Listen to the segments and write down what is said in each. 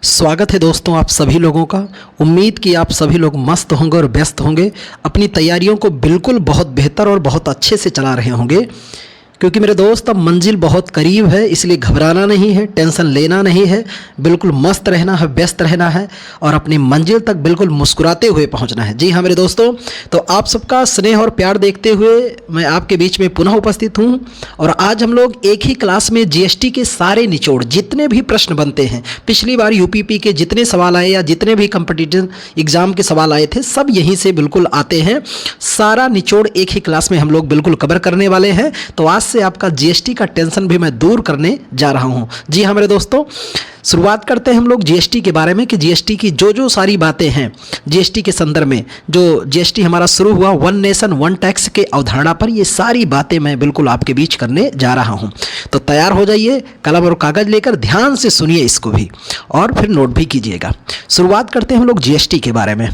स्वागत है दोस्तों आप सभी लोगों का। उम्मीद कि आप सभी लोग मस्त होंगे और व्यस्त होंगे, अपनी तैयारियों को बिल्कुल बहुत बेहतर और बहुत अच्छे से चला रहे होंगे, क्योंकि मेरे दोस्त अब मंजिल बहुत करीब है। इसलिए घबराना नहीं है, टेंशन लेना नहीं है, बिल्कुल मस्त रहना है, व्यस्त रहना है और अपनी मंजिल तक बिल्कुल मुस्कुराते हुए पहुंचना है। जी हाँ मेरे दोस्तों, तो आप सबका स्नेह और प्यार देखते हुए मैं आपके बीच में पुनः उपस्थित हूं और आज हम लोग एक ही क्लास में जीएसटी के सारे निचोड़, जितने भी प्रश्न बनते हैं, पिछली बार यूपीपी के जितने सवाल आए या जितने भी कंपटीटिव एग्जाम के सवाल आए थे, सब यहीं से बिल्कुल आते हैं। सारा निचोड़ एक ही क्लास में हम लोग बिल्कुल कवर करने वाले हैं। तो आज से आपका जीएसटी का टेंशन भी मैं दूर करने जा रहा हूं। जी हाँ मेरे दोस्तों, शुरुआत करते हैं हम लोग जीएसटी के बारे में कि जीएसटी की जो सारी बातें हैं जीएसटी के संदर्भ में, जो जीएसटी हमारा शुरू हुआ वन नेशन वन टैक्स के अवधारणा पर, ये सारी बातें मैं बिल्कुल आपके बीच करने जा रहा हूं। तो तैयार हो जाइए, कलम और कागज लेकर ध्यान से सुनिए इसको भी और फिर नोट भी कीजिएगा। शुरुआत करते हैं हम लोग जीएसटी के बारे में।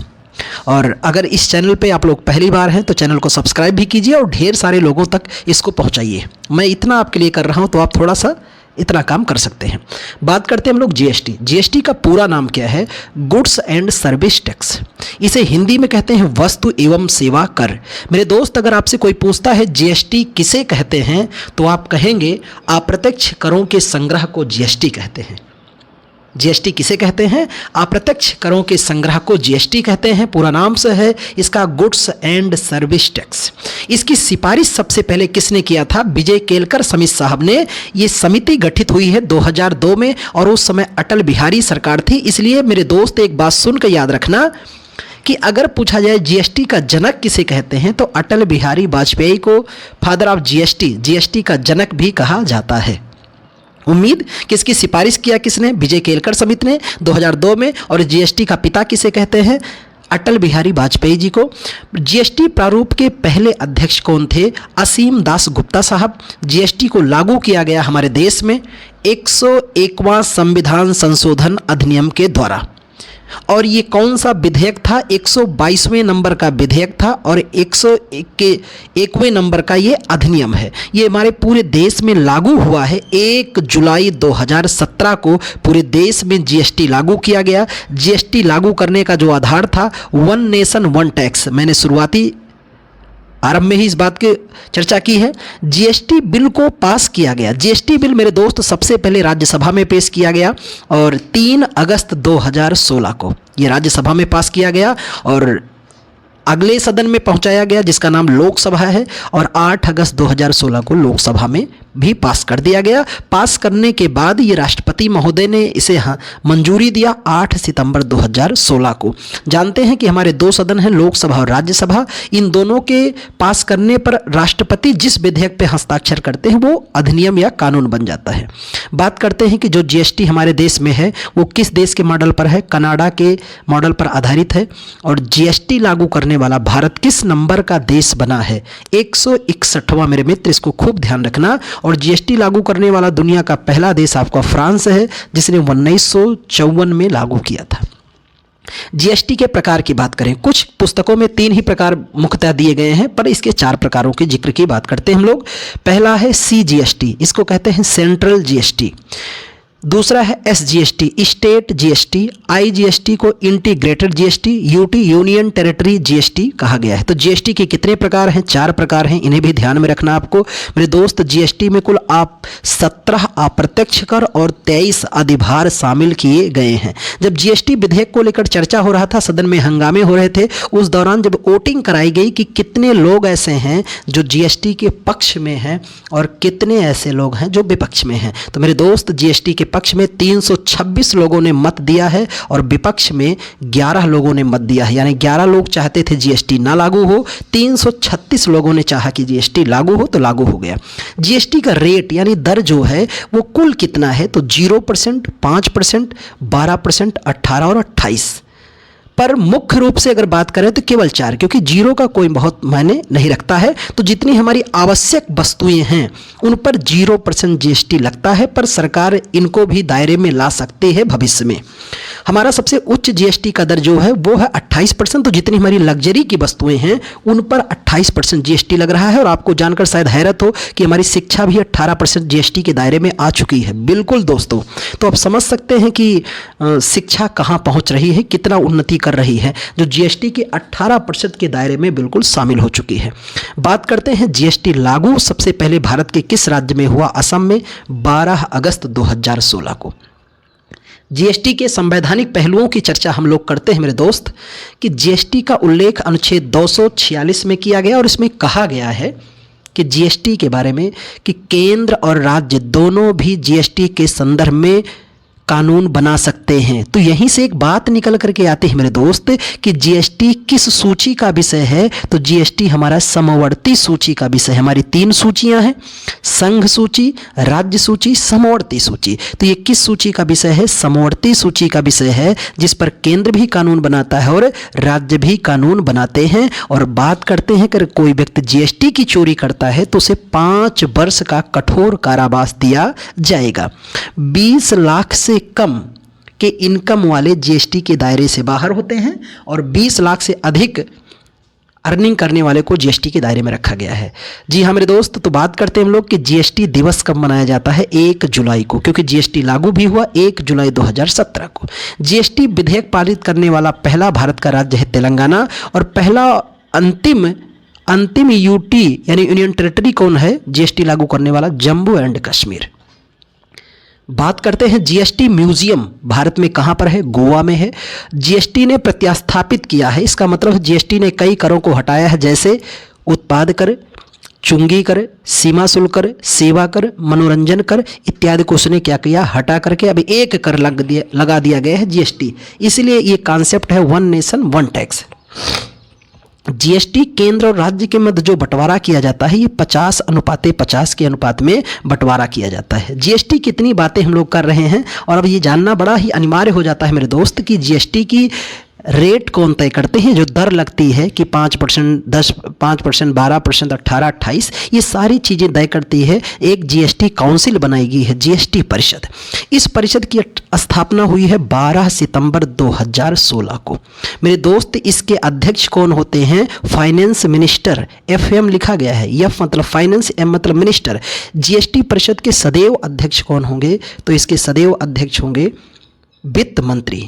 और अगर इस चैनल पे आप लोग पहली बार हैं तो चैनल को सब्सक्राइब भी कीजिए और ढेर सारे लोगों तक इसको पहुंचाइए। मैं इतना आपके लिए कर रहा हूं तो आप थोड़ा सा इतना काम कर सकते हैं। बात करते हैं हम लोग जीएसटी। जीएसटी का पूरा नाम क्या है? Goods and service tax. इसे हिंदी में कहते हैं वस्तु एवं सेवा कर। मेरे दोस्त, अगर आपसे कोई पूछता है जीएसटी किसे कहते हैं, तो आप कहेंगे अप्रत्यक्ष करों के संग्रह को जीएसटी कहते हैं। जीएसटी किसे कहते हैं? अप्रत्यक्ष करों के संग्रह को जीएसटी कहते हैं। पूरा नाम से है इसका गुड्स एंड सर्विस टैक्स। इसकी सिफारिश सबसे पहले किसने किया था? विजय केलकर समिति साहब ने। ये समिति गठित हुई है 2002 में और उस समय अटल बिहारी सरकार थी। इसलिए मेरे दोस्त एक बात सुनकर याद रखना कि अगर पूछा जाए जीएसटी का जनक किसे कहते हैं, तो अटल बिहारी वाजपेयी को फादर ऑफ जीएसटी का जनक भी कहा जाता है। उम्मीद कि इसकी सिफारिश किया किसने? विजय केलकर समिति ने 2002 में। और जीएसटी का पिता किसे कहते हैं? अटल बिहारी वाजपेयी जी को। जीएसटी प्रारूप के पहले अध्यक्ष कौन थे? असीम दास गुप्ता साहब। जीएसटी को लागू किया गया हमारे देश में 101वां संविधान संशोधन अधिनियम के द्वारा। और ये कौन सा विधेयक था? 122वें नंबर का विधेयक था और 101वें नंबर का ये अधिनियम है। ये हमारे पूरे देश में लागू हुआ है। 1 जुलाई 2017 को पूरे देश में जीएसटी लागू किया गया। जीएसटी लागू करने का जो आधार था वन नेशन वन टैक्स, मैंने शुरुआती आरंभ में ही इस बात की चर्चा की है। जीएसटी बिल को पास किया गया। जीएसटी बिल मेरे दोस्त सबसे पहले राज्यसभा में पेश किया गया और 3 अगस्त 2016 को ये राज्यसभा में पास किया गया और अगले सदन में पहुंचाया गया जिसका नाम लोकसभा है और 8 अगस्त 2016 को लोकसभा में भी पास कर दिया गया। पास करने के बाद ये राष्ट्रपति महोदय ने इसे मंजूरी दिया 8 सितंबर 2016 को। जानते हैं कि हमारे 2 सदन हैं, लोकसभा और राज्यसभा। इन दोनों के पास करने पर राष्ट्रपति जिस विधेयक पे हस्ताक्षर करते हैं वो अधिनियम या कानून बन जाता है। बात करते हैं कि जो जीएसटी हमारे देश में है वो किस देश के मॉडल पर है? कनाडा के मॉडल पर आधारित है। और जीएसटी लागू करने वाला भारत किस नंबर का देश बना है? 161वां। मेरे मित्र, इसको खूब ध्यान रखना। और जीएसटी लागू करने वाला दुनिया का पहला देश आपका फ्रांस है, जिसने 1954 में लागू किया था। जीएसटी के प्रकार की बात करें, कुछ पुस्तकों में 3 ही प्रकार मुख्यतः दिए गए हैं, पर इसके 4 प्रकारों के जिक्र की बात करते हैं हम लोग। पहला है सीजीएसटी, इसको कहते हैं सेंट्रल जीएसटी। दूसरा है एसजीएसटी, स्टेट जीएसटी। आईजीएसटी को integrated GST, UT union territory GST कहा गया है। तो जीएसटी के कितने प्रकार हैं? 4 प्रकार हैं, इन्हें भी ध्यान में रखना आपको। मेरे दोस्त, जीएसटी में कुल 17 अप्रत्यक्ष कर और 23 अधिभार शामिल किए गए हैं। जब जीएसटी विधेयक को लेकर चर्चा हो रहा था, सदन में हंगामे हो रहे थे, उस दौरान जब वोटिंग कराई गई कि कितने लोग ऐसे हैं जो जीएसटी के पक्ष में हैं और कितने ऐसे लोग हैं जो विपक्ष में हैं, तो मेरे दोस्त जीएसटी के पक्ष में 326 लोगों ने मत दिया है और विपक्ष में 11 लोगों ने मत दिया है। यानी 11 लोग चाहते थे जीएसटी ना लागू हो, 336 लोगों ने चाहा कि जीएसटी लागू हो, तो लागू हो गया। जीएसटी का रेट यानी दर जो है वो कुल कितना है? तो 0%, 5%, 12%, 18 और 28। पर मुख्य रूप से अगर बात करें तो केवल 4, क्योंकि 0 का कोई बहुत मायने नहीं रखता है। तो जितनी हमारी आवश्यक वस्तुएं हैं उन पर 0% जीएसटी लगता है, पर सरकार इनको भी दायरे में ला सकती है भविष्य में। हमारा सबसे उच्च जीएसटी का दर जो है वो है 28%। तो जितनी हमारी लग्जरी की वस्तुएं हैं उन पर 28% जीएसटी लग रहा है। और आपको जानकर शायद हैरत हो कि हमारी शिक्षा भी 18% जीएसटी के दायरे में आ चुकी है। बिल्कुल दोस्तों, तो आप समझ सकते हैं कि शिक्षा कहाँ पहुँच रही है, कितना उन्नति कर रही है, जो जीएसटी के 18% के दायरे में बिल्कुल शामिल हो चुकी है। बात करते हैं जीएसटी लागू सबसे पहले भारत के किस राज्य में हुआ? असम में 12 अगस्त 2016 को। जीएसटी के संवैधानिक पहलुओं की चर्चा हम लोग करते हैं मेरे दोस्त, कि जीएसटी का उल्लेख अनुच्छेद 246 में किया गया और इसमें कहा गया है कि जीएसटी के बारे में कि केंद्र और राज्य दोनों भी जीएसटी के संदर्भ में कानून बना सकते हैं। तो यहीं से एक बात निकल करके आती है मेरे दोस्त कि जीएसटी किस सूची का विषय है? तो जीएसटी हमारा समवर्ती सूची का विषय है। हमारी 3 सूचियां हैं, संघ सूची, राज्य सूची, समवर्ती सूची। तो ये किस सूची का विषय है? समवर्ती सूची का विषय है, जिस पर केंद्र भी कानून बनाता है और राज्य भी कानून बनाते हैं। और बात करते हैं कि कोई व्यक्ति जीएसटी की चोरी करता है तो उसे 5 वर्ष का कठोर कारावास दिया जाएगा। 20 लाख से कम के इनकम वाले जीएसटी के दायरे से बाहर होते हैं और 20 लाख से अधिक अर्निंग करने वाले को जीएसटी के दायरे में रखा गया है। जी हाँ मेरे दोस्त, तो बात करते हैं हम लोग कि जीएसटी दिवस कब मनाया जाता है? 1 जुलाई को, क्योंकि जीएसटी लागू भी हुआ 1 जुलाई 2017 को। जीएसटी विधेयक पारित करने वाला पहला भारत का राज्य है तेलंगाना, और पहला अंतिम यूटी यानी यूनियन टेरिटरी कौन है जीएसटी लागू करने वाला? जम्मू एंड कश्मीर। बात करते हैं जीएसटी म्यूजियम भारत में कहाँ पर है? गोवा में है। जीएसटी ने प्रत्यास्थापित किया है, इसका मतलब जीएसटी ने कई करों को हटाया है, जैसे उत्पाद कर, चुंगी कर, सीमा शुल्क कर, सेवा कर, मनोरंजन कर इत्यादि को उसने क्या किया? हटा करके अभी एक कर लगा दिया गया है जीएसटी। इसलिए ये कॉन्सेप्ट है 1 नेशन 1 टैक्स। जीएसटी केंद्र और राज्य के मध्य जो बंटवारा किया जाता है ये 50:50 के अनुपात में बंटवारा किया जाता है। जीएसटी कितनी बातें हम लोग कर रहे हैं और अब ये जानना बड़ा ही अनिवार्य हो जाता है मेरे दोस्त कि जीएसटी की रेट कौन तय करते हैं? जो दर लगती है कि 5%, 5%, 12%, 18, 28, ये सारी चीज़ें तय करती है एक जीएसटी काउंसिल बनाई गई है, जीएसटी परिषद। इस परिषद की स्थापना हुई है 12 सितंबर 2016 को। मेरे दोस्त, इसके अध्यक्ष कौन होते हैं? फाइनेंस मिनिस्टर, FM लिखा गया है, F मतलब फाइनेंस, M मतलब मिनिस्टर। जीएसटी परिषद के सदैव अध्यक्ष कौन होंगे? तो इसके सदैव अध्यक्ष होंगे वित्त मंत्री।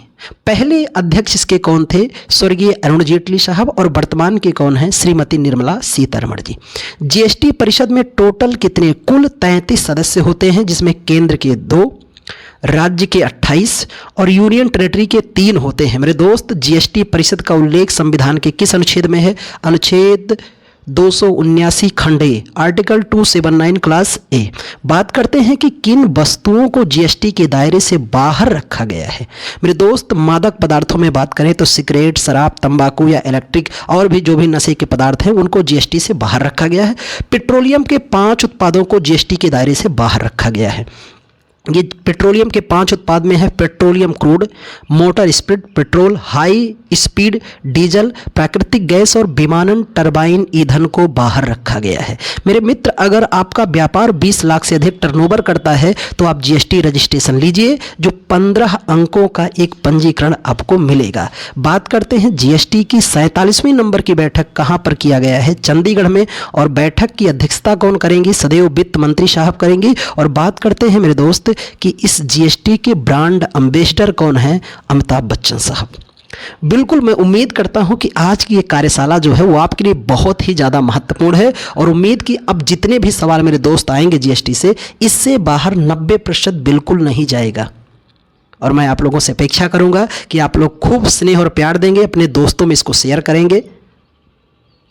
पहले अध्यक्ष इसके कौन थे? स्वर्गीय अरुण जेटली साहब, और वर्तमान के कौन हैं? श्रीमती निर्मला सीतारमण जी। जीएसटी परिषद में टोटल कितने? कुल 33 सदस्य होते हैं, जिसमें केंद्र के 2, राज्य के 28 और यूनियन टेरिटरी के 3 होते हैं। मेरे दोस्त, जीएसटी परिषद का उल्लेख संविधान के किस अनुच्छेद में है? अनुच्छेद 279 खंड ए, आर्टिकल 279 क्लास ए। बात करते हैं कि किन वस्तुओं को जीएसटी के दायरे से बाहर रखा गया है। मेरे दोस्त, मादक पदार्थों में बात करें तो सिगरेट, शराब, तंबाकू या इलेक्ट्रिक और भी जो भी नशे के पदार्थ हैं उनको जीएसटी से बाहर रखा गया है। पेट्रोलियम के 5 उत्पादों को जीएसटी के दायरे से बाहर रखा गया है। ये पेट्रोलियम के 5 उत्पाद में है petroleum crude, motor spirit petrol, high speed diesel, प्राकृतिक गैस और विमानन टरबाइन ईंधन को बाहर रखा गया है। मेरे मित्र, अगर आपका व्यापार 20 लाख से अधिक टर्नओवर करता है तो आप जीएसटी रजिस्ट्रेशन लीजिए, जो 15 अंकों का एक पंजीकरण आपको मिलेगा। बात करते हैं जीएसटी की 47वीं नंबर की बैठक कहाँ पर किया गया है? चंडीगढ़ में। और बैठक की अध्यक्षता कौन करेंगी? सदैव वित्त मंत्री साहब करेंगी। और बात करते हैं मेरे दोस्त कि इस जीएसटी के ब्रांड एम्बेसडर कौन है? अमिताभ बच्चन साहब। बिल्कुल, मैं उम्मीद करता हूं कि आज की ये कार्यशाला जो है वो आपके लिए बहुत ही ज़्यादा महत्वपूर्ण है, और उम्मीद कि अब जितने भी सवाल मेरे दोस्त आएंगे जीएसटी से, इससे बाहर 90% बिल्कुल नहीं जाएगा। और मैं आप लोगों से अपेक्षा करूंगा कि आप लोग खूब स्नेह और प्यार देंगे, अपने दोस्तों में इसको शेयर करेंगे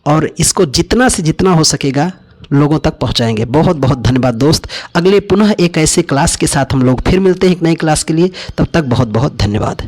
और इसको जितना से जितना हो सकेगा लोगों तक पहुंचाएंगे। बहुत बहुत धन्यवाद दोस्त। अगले पुनः एक ऐसे क्लास के साथ हम लोग फिर मिलते हैं एक नई क्लास के लिए। तब तक बहुत बहुत धन्यवाद।